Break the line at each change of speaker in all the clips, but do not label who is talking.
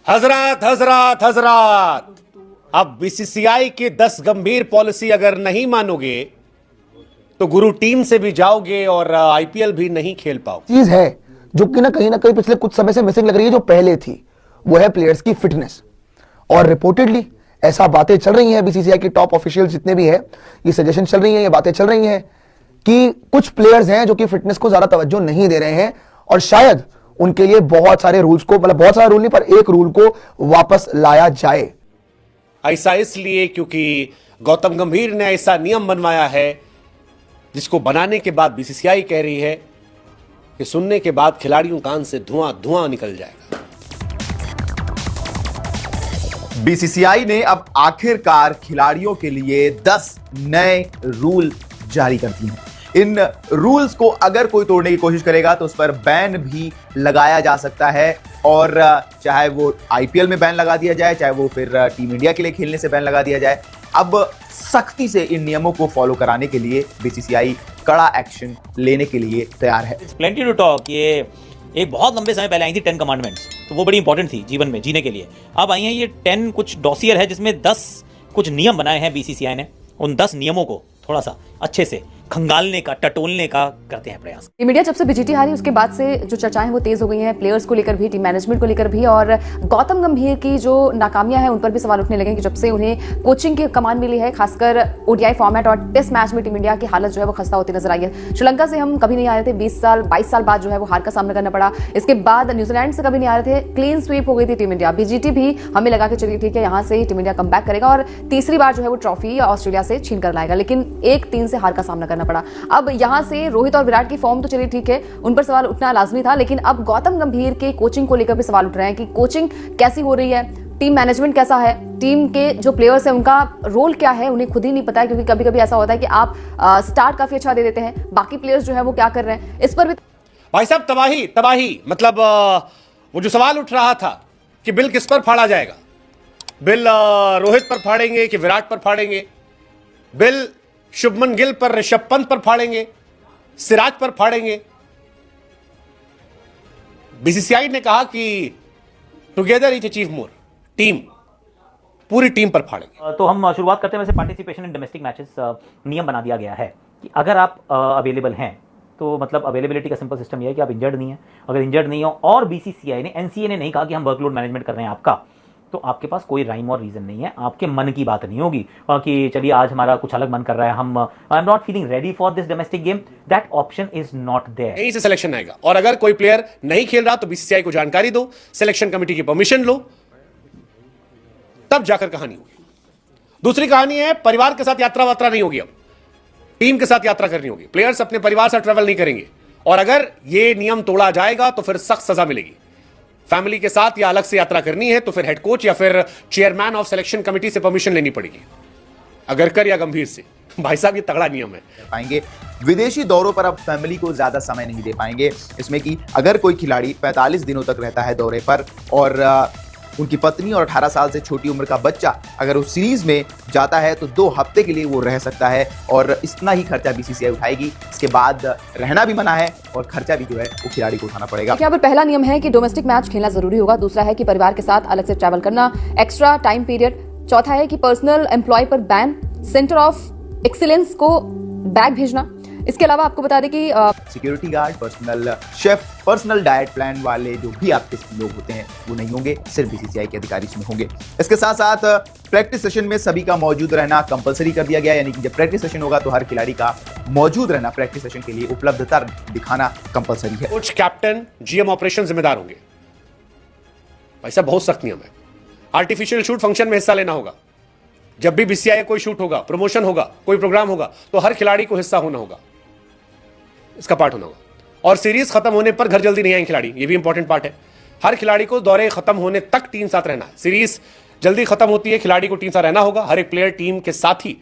हजरत हजरत हजरत, अब बीसीसीआई की 10 गंभीर पॉलिसी अगर नहीं मानोगे तो गुरु टीम से भी जाओगे और आईपीएल भी नहीं खेल पाओगे।
चीज है जो कि ना कहीं पिछले कुछ समय से मिसिंग लग रही है, जो पहले थी, वो है प्लेयर्स की फिटनेस। और रिपोर्टेडली ऐसा बातें चल रही हैं, बीसीसीआई के टॉप ऑफिशियल जितने भी है, ये सजेशन चल रही है, ये बातें चल रही हैं कि कुछ प्लेयर्स हैं जो कि फिटनेस को ज्यादा तवज्जो नहीं दे रहे हैं और शायद उनके लिए बहुत सारे रूल्स को, मतलब बहुत सारा रूल नहीं पर एक रूल को वापस लाया जाए।
ऐसा इसलिए क्योंकि गौतम गंभीर ने ऐसा नियम बनवाया है जिसको बनाने के बाद बीसीसीआई कह रही है कि सुनने के बाद खिलाड़ियों कान से धुआं धुआं निकल जाएगा।
बीसीसीआई ने अब आखिरकार खिलाड़ियों के लिए 10 नए रूल जारी कर दिए हैं। इन रूल्स को अगर कोई तोड़ने की कोशिश करेगा तो उस पर बैन भी लगाया जा सकता है, और चाहे वो आईपीएल में बैन लगा दिया जाए, चाहे वो फिर टीम इंडिया के लिए खेलने से बैन लगा दिया जाए। अब सख्ती से इन नियमों को फॉलो कराने के लिए बीसीसीआई कड़ा एक्शन लेने के लिए तैयार है।
प्लेंटी टू टॉक, ये एक बहुत लंबे समय पहले आई थी 10 कमांडमेंट्स, तो वो बड़ी इंपॉर्टेंट थी जीवन में जीने के लिए। अब आई हैं ये 10 कुछ डॉसियर है जिसमें 10 कुछ नियम बनाए हैं बीसीसीआई ने। उन 10 नियमों को थोड़ा सा अच्छे से खंगालने का, टटोलने का करते हैं प्रयास।
टीम इंडिया जब से बीजीटी हारी उसके बाद से जो चर्चाएं वो तेज हो गई हैं, प्लेयर्स को लेकर भी, टीम मैनेजमेंट को लेकर भी, और गौतम गंभीर की जो नाकामियां हैं उन पर भी सवाल उठने लगे कि जब से उन्हें कोचिंग की कमान मिली है, खासकर ओडीआई फॉर्मेट और टेस्ट मैच में टीम इंडिया की हालत जो है वो खस्ता होती नजर आई है। श्रीलंका से हम कभी नहीं आ रहे थे, 22 साल बाद जो है वो हार का सामना करना पड़ा। इसके बाद न्यूजीलैंड से कभी नहीं आ रहे थे, क्लीन स्वीप हो गई थी टीम इंडिया। बीजीटी भी हमें लगा कि चलिए ठीक है, यहाँ से टीम इंडिया कम बैक करेगा और तीसरी बार जो है वो ट्रॉफी ऑस्ट्रेलिया से छीन कर लाएगा, लेकिन 1-3 से हार का सामना करना पड़ा। अब यहां से रोहित और विराट की फॉर्म तो चलिए ठीक है, उन पर सवाल उठना लाजमी था, लेकिन अब गौतम गंभीर के कोचिंग को लेकर भी सवाल उठ रहे हैं कि कोचिंग कैसी हो रही है, टीम मैनेजमेंट कैसा है, टीम के जो प्लेयर्स हैं उनका रोल क्या है, उन्हें खुद ही नहीं पता है। क्योंकि कभी कभी ऐसा होता है कि आप स्टार्ट काफी अच्छा दे देते हैं, बाकी प्लेयर्स जो है वो क्या कर रहे हैं, इस पर भी
भाई साहब तबाही तबाही। मतलब वो जो सवाल उठ रहा था कि बिल किस पर फाड़ा जाएगा, बिल रोहित पर फाड़ेंगे कि विराट पर फाड़ेंगे, बिल शुभमन गिल पर, ऋषभ पंत पर फाड़ेंगे, सिराज पर फाड़ेंगे। बीसीसीआई ने कहा कि together each achieve more, team, पूरी टीम पर फाड़ेंगे।
तो हम शुरुआत करते हैं वैसे पार्टिसिपेशन इन डोमेस्टिक मैचेस। नियम बना दिया गया है कि अगर आप अवेलेबल हैं तो मतलब अवेलेबिलिटी का सिंपल सिस्टम यह है कि आप इंजर्ड नहीं है। अगर इंजर्ड नहीं हो और बीसीसीआई ने, एनसीए ने नहीं कहा कि हम वर्कलोड मैनेजमेंट कर रहे हैं आपका, तो आपके पास कोई राइम और रीजन नहीं है, आपके मन की बात नहीं होगी कि चलिए आज हमारा कुछ अलग मन कर रहा है, हम I am not feeling ready for this domestic game, that option is not there.
यहीं से सिलेक्शन आएगा, और अगर कोई प्लेयर नहीं खेल रहा तो बीसीसीआई को जानकारी दो, सिलेक्शन कमेटी की परमिशन लो, तब जाकर कहानी होगी। दूसरी कहानी है परिवार के साथ यात्रा वात्रा नहीं होगी, अब टीम के साथ यात्रा करनी होगी। प्लेयर्स अपने परिवार से ट्रेवल नहीं करेंगे, और अगर यह नियम तोड़ा जाएगा तो फिर सख्त सजा मिलेगी। फैमिली के साथ या अलग से यात्रा करनी है तो फिर हेड कोच या फिर चेयरमैन ऑफ सिलेक्शन कमेटी से परमिशन लेनी पड़ेगी, अगरकर या गंभीर से। भाई साहब ये तगड़ा नियम है।
पाएंगे विदेशी दौरों पर अब फैमिली को ज्यादा समय नहीं दे पाएंगे। इसमें कि अगर कोई खिलाड़ी 45 दिनों तक रहता है दौरे पर और उनकी पत्नी और 18 साल से छोटी उम्र का बच्चा अगर उस सीरीज में जाता है तो 2 हफ्ते के लिए वो रह सकता है, और इतना ही खर्चा बीसीसीआई उठाएगी। इसके बाद रहना भी मना है और खर्चा भी जो है वो खिलाड़ी को उठाना पड़ेगा।
यहाँ पर पहला नियम है कि डोमेस्टिक मैच खेलना जरूरी होगा, दूसरा है कि परिवार के साथ अलग से ट्रैवल करना, एक्स्ट्रा टाइम पीरियड, चौथा है कि पर्सनल एम्प्लॉय पर बैन, सेंटर ऑफ एक्सीलेंस को बैग भेजना। इसके अलावा आपको बता दें कि
security guard, personal chef, personal diet plan वाले जो भी आपके लोग होते हैं वो नहीं होंगे, सिर्फ बीसीसीआई के अधिकारी इसमें होंगे। इसके साथ साथ प्रैक्टिस सेशन में सभी का मौजूद रहना कंपलसरी कर दिया गया, यानी कि जब प्रैक्टिस सेशन होगा तो हर खिलाड़ी का मौजूद रहना, प्रैक्टिस सेशन के लिए उपलब्धता दिखाना कंपलसरी है।
कोच, कैप्टन, जीएम ऑपरेशन जिम्मेदार होंगे। भाई साहब बहुत सख्त नियम है। आर्टिफिशियल शूट फंक्शन में हिस्सा लेना होगा। जब भी बीसीसीआई कोई शूट होगा, प्रमोशन होगा, कोई प्रोग्राम होगा, तो हर खिलाड़ी को हिस्सा होना होगा, इसका पार्ट होना होगा। और सीरीज खत्म होने पर घर जल्दी नहीं आएंगे खिलाड़ी, ये भी इंपॉर्टेंट पार्ट है। हर खिलाड़ी को दौरे खत्म होने तक टीम साथ रहना है। सीरीज जल्दी खत्म होती है, खिलाड़ी को टीम साथ रहना होगा। हर एक प्लेयर टीम के साथ ही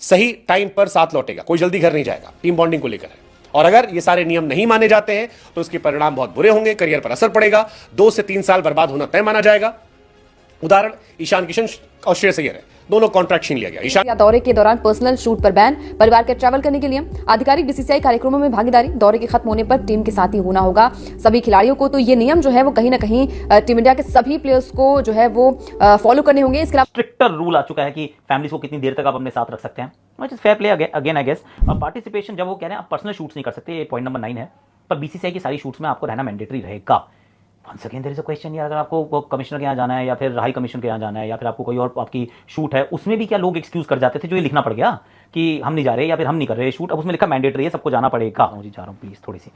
सही टाइम पर साथ लौटेगा, कोई जल्दी घर नहीं जाएगा, टीम बॉन्डिंग को लेकर है। और अगर ये सारे नियम नहीं माने जाते हैं तो उसके परिणाम बहुत बुरे होंगे, करियर पर असर पड़ेगा, 2 से 3 साल बर्बाद होना तय माना जाएगा। उदाहरण ईशान किशन और श्रेयस अय्यर है, दोनों कॉन्ट्रैक्ट छीन लिया गया। ईशान
या दौरे के दौरान पर्सनल शूट पर बैन, परिवार के ट्रैवल करने के लिए आधिकारिक बीसीसीआई कार्यक्रमों में भागीदारी, दौरे के खत्म होने पर टीम के साथ ही होना होगा सभी खिलाड़ियों को। तो ये नियम जो है वो कहीं ना कहीं टीम इंडिया के सभी प्लेयर्स को जो है वो फॉलो करने होंगे। इसके अलावा
स्ट्रिक्टर रूल आ चुका है कि फैमिलीज को कितनी देर तक आप अपने साथ रख सकते हैं, which is fair play again I guess. और पार्टिसिपेशन जब वो कह रहे हैं आप पर्सनल शूट्स नहीं कर सकते, ये पॉइंट नंबर 9 है, पर बीसीसीआई की सारी शूट्स में आपको रहना मैंडेटरी रहेगा। Once again there is a question यार, अगर आपको कमिश्नर के यहाँ जाना है या फिर हाई कमीशन के यहाँ जाना है या फिर आपको कोई और आपकी शूट है, उसमें भी क्या लोग एक्सक्यूज कर जाते थे, जो ये लिखना पड़ गया कि हम नहीं जा रहे या फिर हम नहीं कर रहे शूट, अब उसमें लिखा मैंडेटरी है, सबको जाना पड़ेगा। मुझे जा रहा हूँ प्लीज थोड़ी सी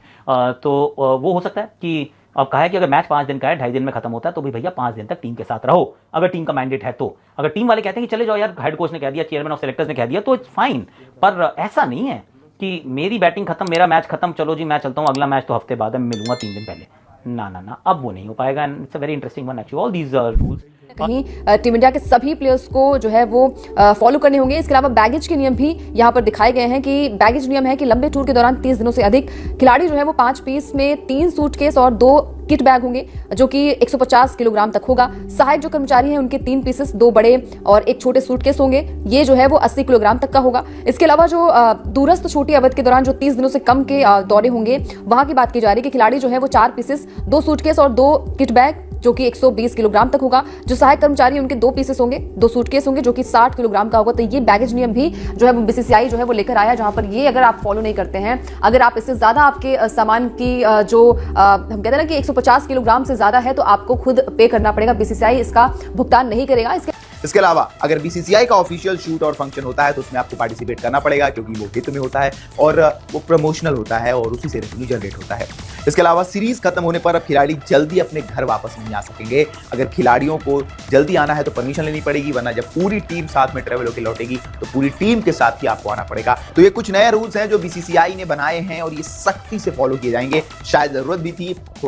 तो वो हो सकता है कि अब कहा है कि अगर मैच 5 दिन का है, 2.5 दिन में खत्म होता है, तो भी भैया 5 दिन तक टीम के साथ रहो, अगर टीम का मैंडेट है तो। अगर टीम वाले कहते हैं कि चले जाओ यार, हेड कोच ने कह दिया, चेयरमैन ऑफ सेलेक्टर्स ने कह दिया, तो इट्स फाइन। पर ऐसा नहीं है कि मेरी बैटिंग खत्म, मेरा मैच खत्म, चलो जी मैं चलता हूँ, अगला मैच तो हफ्ते बाद है, मिलूंगा 3 दिन पहले। ना ना ना, अब वो नहीं हो पाएगा। And it's a very interesting one actually, all these rules
कहीं टीम इंडिया के सभी प्लेयर्स को जो है वो फॉलो करने होंगे। इसके अलावा बैगेज के नियम भी यहाँ पर दिखाए गए हैं कि बैगेज नियम है कि लंबे टूर के दौरान 30 दिनों से अधिक खिलाड़ी जो है वो 5 पीस में 3 सूटकेस और 2 किट बैग होंगे, जो कि 150 किलोग्राम तक होगा। सहायक जो कर्मचारी हैं उनके 3 पीसेस, 2 बड़े और 1 छोटे सूटकेस होंगे, ये जो है वो 80 किलोग्राम तक का होगा। इसके अलावा जो दूरस्थ छोटी अवधि के दौरान जो 30 दिनों से कम के दौरे होंगे, वहां की बात की जा रही है कि खिलाड़ी जो है वो 4 पीसेस, 2 सूटकेस और 2 किट बैग, जो कि 120 किलोग्राम तक होगा। जो सहायक कर्मचारी उनके 2 पीसेस होंगे, 2 सूटकेस होंगे, जो कि 60 किलोग्राम का होगा। तो ये बैगेज नियम भी जो है वो बीसीसीआई जो है वो लेकर आया, जहां पर ये अगर आप फॉलो नहीं करते हैं, अगर आप इससे ज्यादा आपके सामान की जो हम कहते हैं ना कि 150 किलोग्राम से ज्यादा है, तो आपको खुद पे करना पड़ेगा, बीसीसीआई इसका भुगतान नहीं करेगा।
इसके अलावा अगर बीसीसीआई का ऑफिशियल शूट और फंक्शन होता है तो उसमें आपको पार्टिसिपेट करना पड़ेगा, क्योंकि वो हित में होता है और वो प्रमोशनल होता है और उसी से रेवेन्यू जनरेट होता है। इसके अलावा सीरीज खत्म होने पर अब खिलाड़ी जल्दी अपने घर वापस नहीं आ सकेंगे। अगर खिलाड़ियों को जल्दी आना है तो परमिशन लेनी पड़ेगी, वरना जब पूरी टीम साथ में ट्रेवल होकर लौटेगी तो पूरी टीम के साथ ही आपको आना पड़ेगा। तो ये कुछ नए रूल्स हैं जो बीसीसीआई ने बनाए हैं और ये सख्ती से फॉलो किए जाएंगे। शायद जरूरत भी थी।